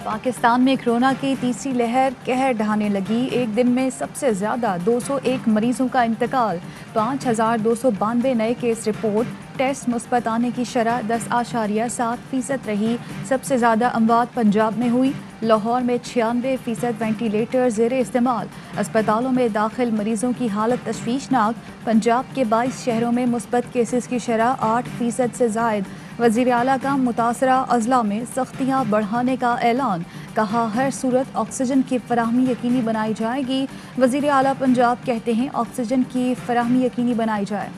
पाकिस्तान में कोरोना की तीसरी लहर कहर ढहाने लगी। एक दिन में सबसे ज़्यादा 201 मरीजों का इंतकाल, 5,292 नए केस रिपोर्ट। टेस्ट मुस्बत आने की शरह 10.7% रही। सबसे ज़्यादा अमवात पंजाब में हुई। लाहौर में 96% वेंटिलेटर ज़ेर इस्तेमाल। अस्पतालों में दाखिल मरीजों की हालत तशवीशनाक। पंजाब के 22 शहरों में मुस्बत केसेस की शरह 8% से ज़ायद। वज़ीर आला का मुतासरा अजला में सख्तियाँ बढ़ाने का ऐलान। कहा हर सूरत ऑक्सीजन की फराहमी यकीनी बनाई जाएगी। वज़ीर आला पंजाब कहते हैं ऑक्सीजन की फराहमी यकीनी बनाई जाए।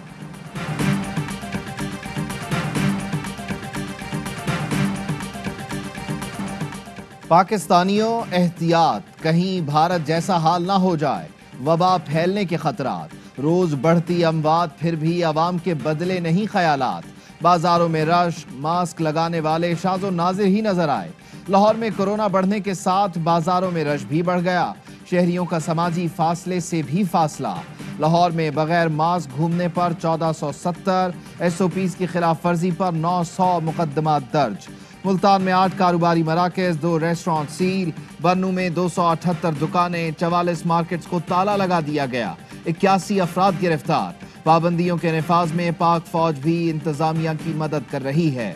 पाकिस्तानियों एहतियात, कहीं भारत जैसा हाल ना हो जाए। वबा फैलने के खतरात, रोज बढ़ती अमवात, फिर भी अवाम के बदले नहीं ख्यालात। बाजारों में रश, मास्क लगाने वाले शाज़ो नाज़िर ही नजर आए। लाहौर में कोरोना बढ़ने के साथ बाजारों में रश भी बढ़ गया। शहरियों का समाजी फासले से भी फासला। लाहौर में बगैर मास्क घूमने पर 1470, SOPs की खिलाफ वर्जी पर 900 मुकदमात दर्ज। मुल्तान में 8 कारोबारी मराकज़, 2 रेस्टोरेंट सील। बन्नू में 278 दुकानें, 44 मार्केट्स को ताला लगा दिया गया। 81 अफराद गिरफ्तार। पाबंदियों के नफाज में पाक फौज भी इंतजामिया की मदद कर रही है।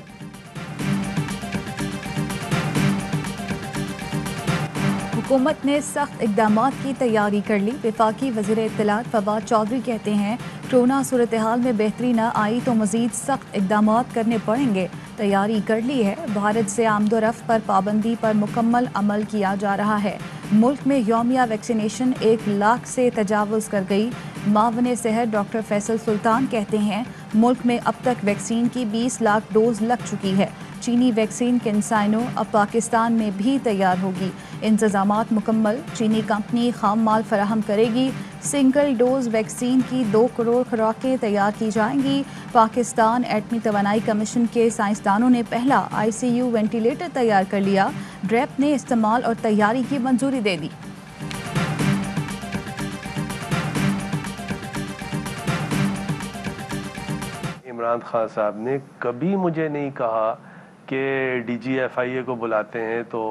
हुकूमत ने सख्त इक़दामात की तैयारी कर ली। वफाकी वज़ीर इत्तलात फवाद चौधरी कहते हैं कोरोना सूरत हाल में बेहतरी न आई तो मज़ीद सख्त इक़दामात करने पड़ेंगे। तैयारी कर ली है। भारत से आमदोरफ्त पर पाबंदी पर मुकम्मल अमल किया जा रहा है। मुल्क में यौमिया वैक्सीनेशन 1 लाख से तजावुज़ कर गई। मावन सेहत डॉक्टर फैसल सुल्तान कहते हैं मुल्क में अब तक वैक्सीन की 20 लाख डोज लग चुकी है। चीनी वैक्सीन कंसाइनो अब पाकिस्तान में भी तैयार होगी। इंतजामात मुकम्मल। चीनी कंपनी खाम माल फराहम करेगी। सिंगल डोज वैक्सीन की 2 करोड़ खुराकें तैयार की जाएंगी। पाकिस्तान एटमी तवानाई कमीशन के साइंसदानों ने पहला ICU वेंटिलेटर तैयार कर लिया। ड्रेप ने इस्तेमाल और तैयारी की मंजूरी दे दी। इमरान खान साहब ने कभी मुझे नहीं कहा कि DGFIA को बुलाते हैं तो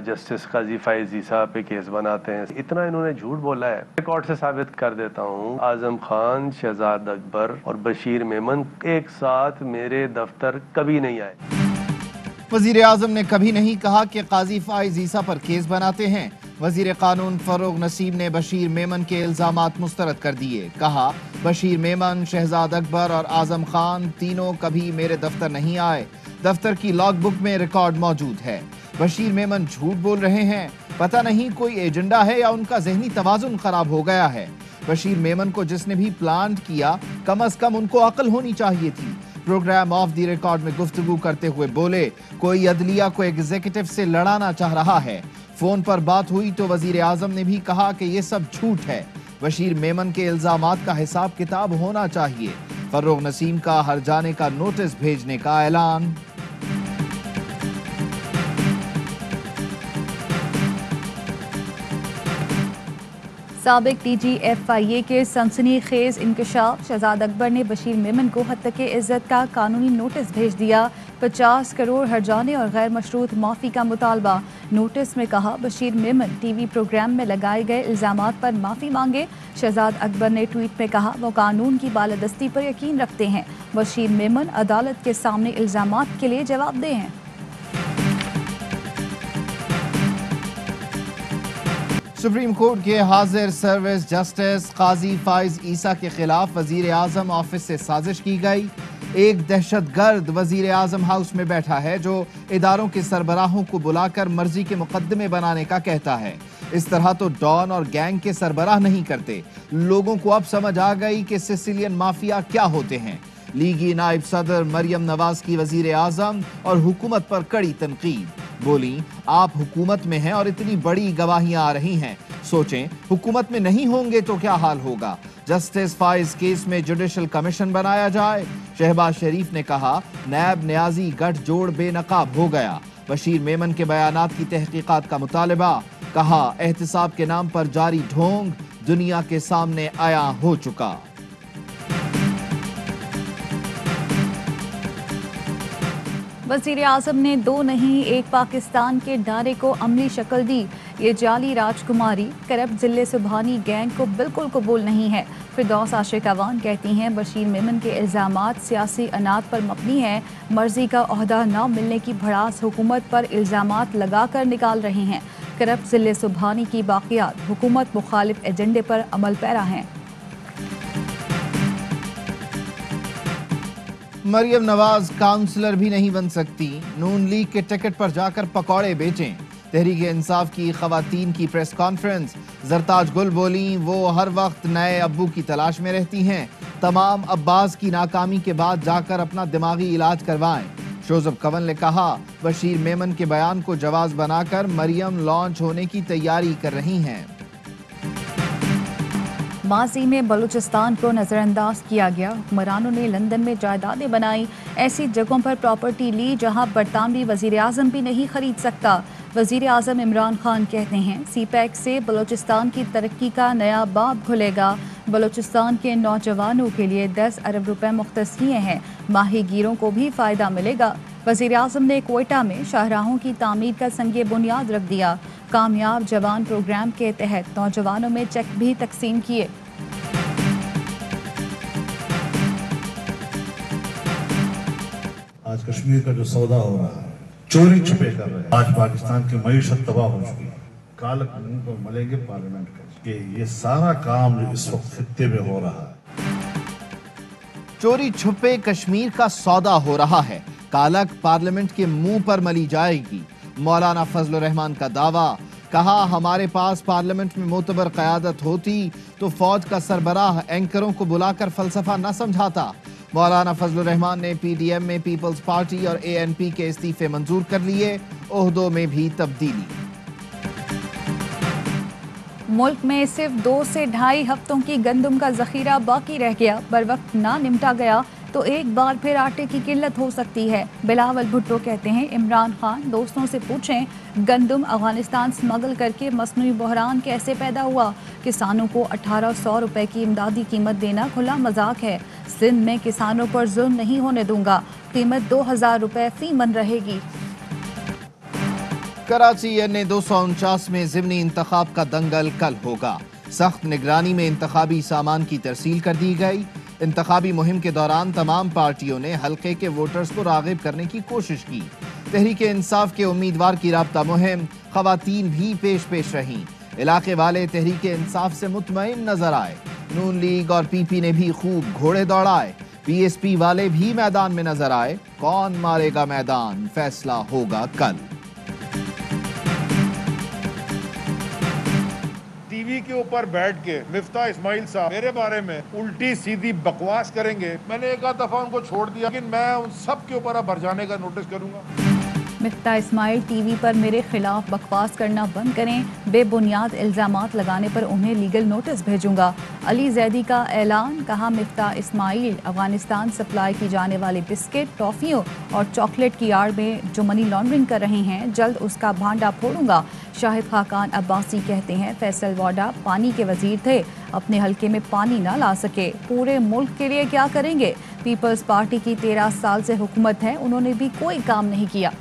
जस्टिस काजी फाइज ईसा पे केस बनाते हैं। इतना इन्होंने झूठ बोला है। रिकॉर्ड से साबित कर देता हूँ। आजम खान, शहजाद अकबर और बशीर मेमन एक साथ मेरे दफ्तर कभी नहीं आए। वजीर आजम ने कभी नहीं कहा कि काजी फाइज ईसा पर केस बनाते हैं। वजीर कानून फरोग नसीम ने बशीर मेमन के इल्जामात मुस्तरद कर दिए। कहा बशीर मेमन, शहजाद अकबर और आजम खान तीनों कभी मेरे दफ्तर नहीं आए। दफ्तर की लॉग बुक में रिकॉर्ड मौजूद है। बशीर मेमन झूठ बोल रहे हैं। पता नहीं कोई एजेंडा है या उनका जहनी तवाजुन खराब हो गया है। बशीर मेमन को जिसने भी प्लान किया कम अज कम उनको अक्ल होनी चाहिए थी। प्रोग्राम ऑफ द रिकॉर्ड में गुफ्तगू करते हुए बोले कोई अदलिया को एग्जीक्यूटिव से लड़ाना चाह रहा है। फोन पर बात हुई तो वजीर आजम ने भी कहा कि ये सब झूठ है। बशीर मेमन के इल्जामात का हिसाब किताब होना चाहिए। फरोग नसीम का हर जाने का नोटिस भेजने का ऐलान। साबिक DGFIA के सनसनीखेज इंकशाफ। शहजाद अकबर ने बशीर मेमन को हद तक इज्जत का कानूनी नोटिस भेज दिया। 50 करोड़ हर्जाने और गैर मशरूत माफ़ी का मुतालबा। नोटिस में कहा बशीर मेमन TV प्रोग्राम में लगाए गए इल्ज़ामात पर माफ़ी मांगे। शहजाद अकबर ने ट्वीट में कहा वो कानून की बालादस्ती पर यकीन रखते हैं। बशीर मेमन अदालत के सामने इल्ज़ामात के लिए जवाबदेह हैं। सुप्रीम कोर्ट के हाजिर सर्विस जस्टिस काजी फाइज ईसा के खिलाफ वजीर आजम ऑफिस से साजिश की गई। एक दहशतगर्द वजीर आजम हाउस में बैठा है जो इदारों के सरबराहों को बुलाकर मर्जी के मुकदमे बनाने का कहता है। इस तरह तो डॉन और गैंग के सरबराह नहीं करते। लोगों को अब समझ आ गई कि सिसिलियन माफिया क्या होते हैं। लीगी नायब सदर मरियम नवाज की वजीर आजम और हुकूमत पर कड़ी तनकीद। बोली आप हुकूमत में हैं और इतनी बड़ी गवाहियां आ रही हैं, सोचें हुकूमत में नहीं होंगे तो क्या हाल होगा। जस्टिस फाइज केस में जुडिशल कमीशन बनाया जाए। शहबाज शरीफ ने कहा नैब न्याजी गठजोड़ बेनकाब हो गया। बशीर मेमन के बयानात की तहकीकात का मुतालबा। कहा एहतिसाब के नाम पर जारी ढोंग दुनिया के सामने आया हो चुका। वज़ीर आज़म ने दो नहीं एक पाकिस्तान के नारे को अमली शक्ल दी। ये जाली राजकुमारी करप्ट ज़िले सुबहानी गैंग को बिल्कुल कबूल नहीं है। फिरदौस आशिक अवान कहती हैं बशीर मेमन के इल्ज़ामात सियासी अनात पर मबनी है। मर्जी का ओहदा न मिलने की भड़ास हुकूमत पर इल्ज़ामात लगा कर निकाल रहे हैं। करप्ट ज़िले सुबहानी की बाक़ियात हुकूमत मुखालिफ एजेंडे पर अमल पैरा हैं। मरियम नवाज काउंसलर भी नहीं बन सकती, नून लीग के टिकट पर जाकर पकौड़े बेचें। तहरीक इंसाफ की खवातीन की प्रेस कॉन्फ्रेंस, जरताज गुल बोली वो हर वक्त नए अब्बू की तलाश में रहती हैं, तमाम अब्बास की नाकामी के बाद जाकर अपना दिमागी इलाज करवाएं। शोजब कंवल ने कहा बशीर मेमन के बयान को जवाज बनाकर मरियम लॉन्च होने की तैयारी कर रही हैं। माजी में बलूचिस्तान को नज़रअंदाज किया गया। हुक्मरानों ने लंदन में जायदादें बनाई, ऐसी जगहों पर प्रॉपर्टी ली जहां बरतानवी वज़ीर आज़म भी नहीं खरीद सकता। वज़ीर आज़म इमरान खान कहते हैं सी पैक से बलूचिस्तान की तरक्की का नया बाब खुलेगा। बलूचिस्तान के नौजवानों के लिए 10 अरब रुपए मुख्तस किए हैं, माही गिरों को भी फ़ायदा मिलेगा। वज़ीर आज़म ने कोयटा में शाहराहों की तामीर का संगे बुनियाद रख दिया। कामयाब जवान प्रोग्राम के तहत नौजवानों में चेक भी तकसीम किए। आज कश्मीर का जो सौदा हो रहा है, चोरी छुपे कर रहे हैं। आज पाकिस्तान की मईशत तबाह हो चुकी है। काल कानून पर मलेंगे पार्लियामेंट का ये सारा काम जो इस वक्त खित्ते में हो रहा है। चोरी छुपे कश्मीर का सौदा हो रहा है, कालक पार्लियामेंट के मुंह पर मली जाएगी। मौलाना फजल रहमान का दावा, कहा हमारे पास पार्लियामेंट में मोतबर क़यादत होती तो फौज का सरबराह एंकरों को बुलाकर फलसफा न समझाता। मौलाना फजल रहमान ने पीडीएम में पीपल्स पार्टी और एएनपी के इस्तीफे मंजूर कर लिए, ओहदों में भी तब्दीली। मुल्क में सिर्फ 2 से ढाई हफ्तों की गंदम का जखीरा बाकी रह गया, बर वक्त ना निपटा गया तो एक बार फिर आटे की किल्लत हो सकती है। बिलावल भुट्टो कहते हैं इमरान खान दोस्तों से पूछें गंदम अफगानिस्तान स्मगल करके मसनूई बहरान कैसे पैदा हुआ। किसानों को 1800 रुपए की इमदादी कीमत देना खुला मजाक है। सिंध में किसानों पर जुल्म नहीं होने दूंगा, कीमत 2000 रुपए फी मन रहेगी। कराची अन्य 249 में ज़िमनी इंतखाब का दंगल कल होगा। सख्त निगरानी में इंतखाबी सामान की तरसील कर दी गई। इंतखाबी मुहिम के दौरान तमाम पार्टियों ने हल्के के वोटर्स को राग़िब करने की कोशिश की। तहरीक इंसाफ के उम्मीदवार की राब्ता मुहिम, खवातीन भी पेश रहीं। इलाके वाले तहरीक इंसाफ से मुतमईन नजर आए। नून लीग और पीपी ने भी खूब घोड़े दौड़ाए। पीएसपी वाले भी मैदान में नजर आए। कौन मारेगा मैदान, फैसला होगा कल। टीवी के ऊपर बैठ के मिफ्ता इस्माइल साहब मेरे बारे में उल्टी सीधी बकवास करेंगे। मैंने एक आध दफा उनको छोड़ दिया, लेकिन मैं उन सब के ऊपर अब भर जाने का नोटिस करूंगा। मिफ्ता इस्माइल टीवी पर मेरे खिलाफ बकवास करना बंद करें, बेबुनियाद इल्जामात लगाने पर उन्हें लीगल नोटिस भेजूंगा। अली जैदी का ऐलान, कहा मिफ्ता इस्माइल अफगानिस्तान सप्लाई की जाने वाले बिस्किट, टॉफियों और चॉकलेट की आड़ में जो मनी लॉन्ड्रिंग कर रहे हैं जल्द उसका भांडा फोड़ूंगा। शाहिद खाकान अब्बासी कहते हैं फैसल वाडा पानी के वजीर थे, अपने हलके में पानी ना ला सके, पूरे मुल्क के लिए क्या करेंगे। पीपल्स पार्टी की 13 साल से हुकूमत है, उन्होंने भी कोई काम नहीं किया।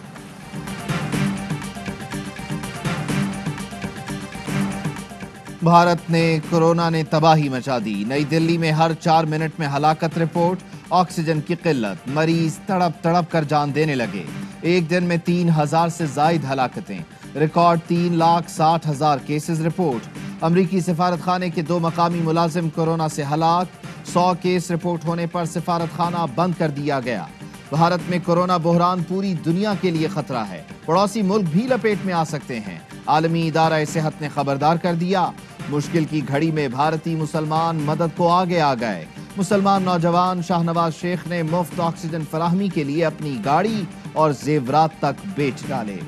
भारत ने कोरोना ने तबाही मचा दी। नई दिल्ली में हर 4 मिनट में हलाकत रिपोर्ट, ऑक्सीजन की किल्लत, मरीज तड़प तड़प कर जान देने लगे। एक दिन में 3000 से जायद हलाकतें, रिकॉर्ड 3,60,000 केसेस रिपोर्ट। अमरीकी सिफारत खाने के 2 मकामी मुलाजिम कोरोना से हलाक, 100 केस रिपोर्ट होने पर सिफारत खाना बंद कर दिया गया। भारत में कोरोना बहरान पूरी दुनिया के लिए खतरा है, पड़ोसी मुल्क भी लपेट में आ सकते हैं। आलमी इदारा सेहत ने खबरदार कर दिया, मुश्किल की घड़ी में भारतीय मुसलमान मदद को आगे आ गए। मुसलमान नौजवान शाहनवाज शेख ने मुफ्त ऑक्सीजन फराहमी के लिए अपनी गाड़ी और जेवरात तक बेच डाले।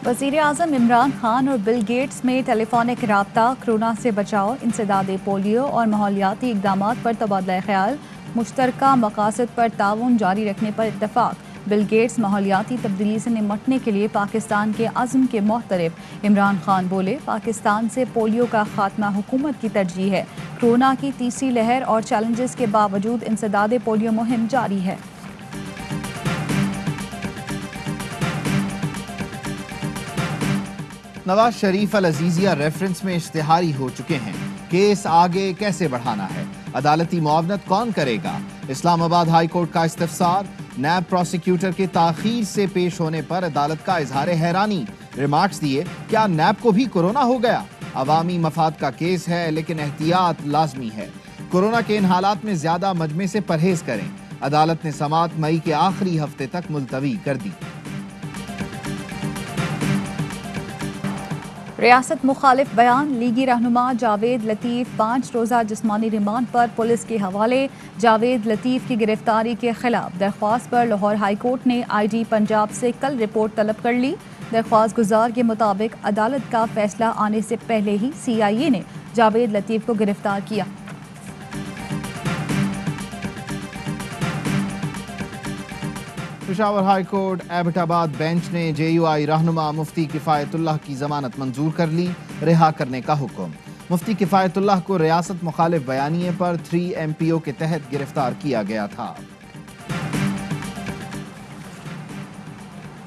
वज़ीर आज़म इमरान खान और बिल गेट्स में टेलीफोनिक राब्ता, कोरोना से बचाव, इंसदाद पोलियो और माहौलियाती इक़दामात पर तबादला ख्याल, मुश्तरका मकासद पर ताउन जारी रखने पर इत्तफाक। बिल गेट्स माहौलियाती तब्दीली से निमटने के लिए पाकिस्तान के अज़्म के मोहतरफ। इमरान खान बोले, पाकिस्तान से पोलियो का खात्मा हुकूमत की तरजीह है। कोरोना की तीसरी लहर और चैलेंजेस के बावजूद इंसदाद पोलियो मुहिम जारी है। नवाज शरीफ अल अजीजिया रेफरेंस में इश्तिहारी हो चुके हैं। केस आगे कैसे बढ़ाना है, अदालती मुआवनत कौन करेगा। इस्लामाबाद हाई कोर्ट का इस्तिफसार, नैब प्रोसिक्यूटर के ताखीर से पेश होने पर अदालत का इजहार हैरानी। रिमार्क्स दिए, क्या नैब को भी कोरोना हो गया। अवामी मफाद का केस है लेकिन एहतियात लाजमी है। कोरोना के इन हालात में ज्यादा मजमे से परहेज करें। अदालत ने समाअत मई के आखिरी हफ्ते तक मुलतवी कर दी। रियासत मुखालिफ बयान, लीगी रहनुमा जावेद लतीफ़ 5 रोज़ा जिस्मानी रिमांड पर पुलिस के हवाले। जावेद लतीफ़ की गिरफ्तारी के खिलाफ दरख्वास्त पर लाहौर हाई कोर्ट ने IG पंजाब से कल रिपोर्ट तलब कर ली। दरख्वास्त गुजार के मुताबिक अदालत का फैसला आने से पहले ही CIA ने जावेद लतीफ़ को गिरफ्तार किया। Peshawar high court Abbottabad bench ने JUI रहनुमा मुफ्ती किफ़ायतुल्लाह की जमानत मंजूर कर ली। रिहा करने का हुक्म। मुफ्ती किफ़ायतुल्लाह को रियासत मुखालिफ बयानिए पर 3 MPO के तहत गिरफ्तार किया गया था।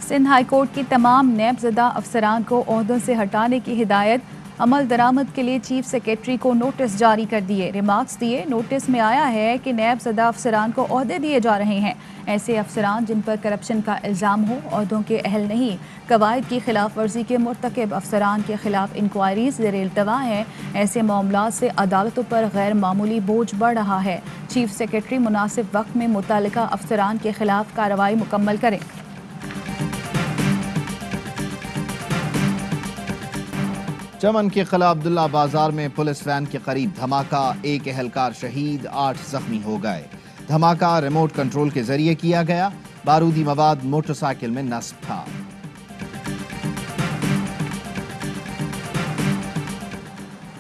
सिंध हाई कोर्ट की तमाम नैबज़दा अफसरान को ओहदों से हटाने की हिदायत। अमल दरामद के लिए चीफ सेक्रेटरी को नोटिस जारी कर दिए। रिमार्क्स दिए, नोटिस में आया है कि नैबज़दा अफसरान को ओहदे दिए जा रहे हैं। ऐसे अफसरान जिन पर करप्शन का इल्ज़ाम हो ओहदों के अहल नहीं। कवायद की खिलाफ वर्जी के मुर्तकिब अफसरान के खिलाफ इंक्वायरीज ज़ेर-इल्तवा हैं। ऐसे मामलात से अदालतों पर गैर मामूली बोझ बढ़ रहा है। चीफ सेक्रेटरी मुनासिब वक्त में मुतल्लिका अफसरान के खिलाफ कार्रवाई मुकम्मल करें। चमन के किला अब्दुल्ला बाजार में पुलिस वैन के करीब धमाका, एक एहलकार शहीद, 8 जख्मी हो गए। धमाका रिमोट कंट्रोल के जरिए किया गया। बारूदी मवाद मोटरसाइकिल में नस्ब था।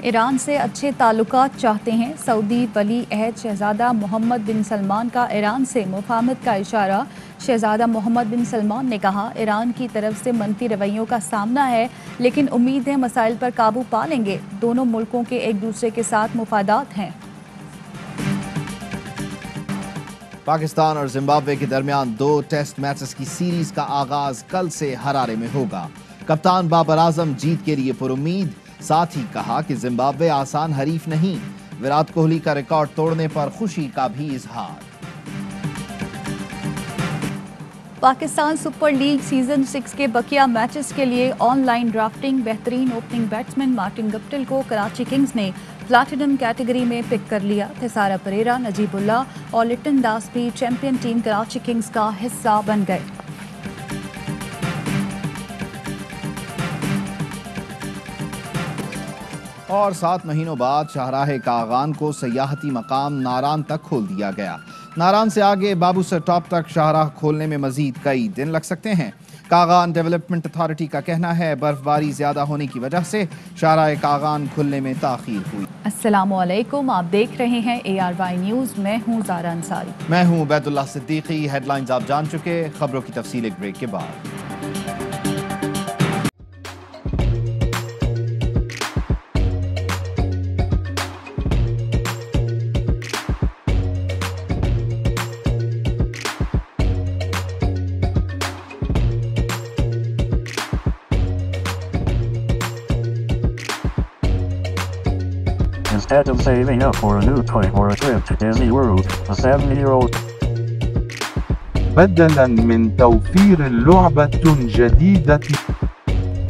ईरान से अच्छे ताल्लुकात चाहते हैं। सऊदी वली अहद शहजादा मोहम्मद बिन सलमान का ईरान से मुफाहमत का इशारा। शहजादा मोहम्मद बिन सलमान ने कहा, ईरान की तरफ से मनफी रवैयों का सामना है लेकिन उम्मीद है मसाइल पर काबू पा लेंगे। दोनों मुल्कों के एक दूसरे के साथ मुफादात हैं। पाकिस्तान और जिम्बाब्वे के दरमियान 2 टेस्ट मैचेस की सीरीज का आगाज कल से हरारे में होगा। कप्तान बाबर आजम जीत के लिए पुरुम्मीद। साथ ही कहा कि जिम्बाब्वे आसान हरीफ नहीं। विराट कोहली का रिकॉर्ड तोड़ने पर खुशी का भी इजहार। पाकिस्तान सुपर लीग सीजन 6 के बकिया मैचेस के लिए ऑनलाइन ड्राफ्टिंग। बेहतरीन ओपनिंग बैट्समैन मार्टिन गप्टिल को कराची किंग्स ने प्लैटिनम कैटेगरी में पिक कर लिया। थिसारा परेरा, नजीबुल्लाह और लिटन दास भी चैंपियन टीम कराची किंग्स का हिस्सा बन गए। और 7 महीनों बाद शाहराह कागान को सयाहती मकाम नारान तक खोल दिया गया। नारान से आगे बाबू सर टॉप तक शाहराह खोलने में मजीद कई दिन लग सकते हैं। कागान डेवलपमेंट अथॉरिटी का कहना है बर्फबारी ज्यादा होने की वजह से शाहराह कागान खुलने में ताखीर हुई। अस्सलामुअलैकुम, आप देख रहे हैं ARY न्यूज़। मैं हूँ ज़ारा अंसारी। मैं हूँ बैतुल्लाह सिद्दीकी। हेडलाइंस आप जान चुके, खबरों की तफसील एक ब्रेक के बाद। Instead of saving up for a new toy or a trip to Disney World, a 7-year-old بدلاً من توفير لعبة جديدة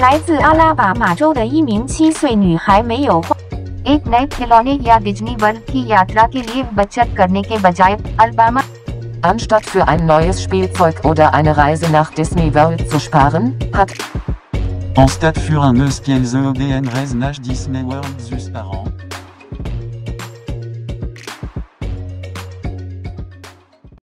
来自阿拉巴马州的一名7岁女孩没有花 एक नए खिलौने या डिज्नी वर्ल्ड की यात्रा के लिए बचत करने के बजाय Alabama Anstatt für ein neues Spielzeug oder eine Reise nach Disney World zu sparen, hat En stade für un eus kiel ze EDN reznach Disney World zus par an.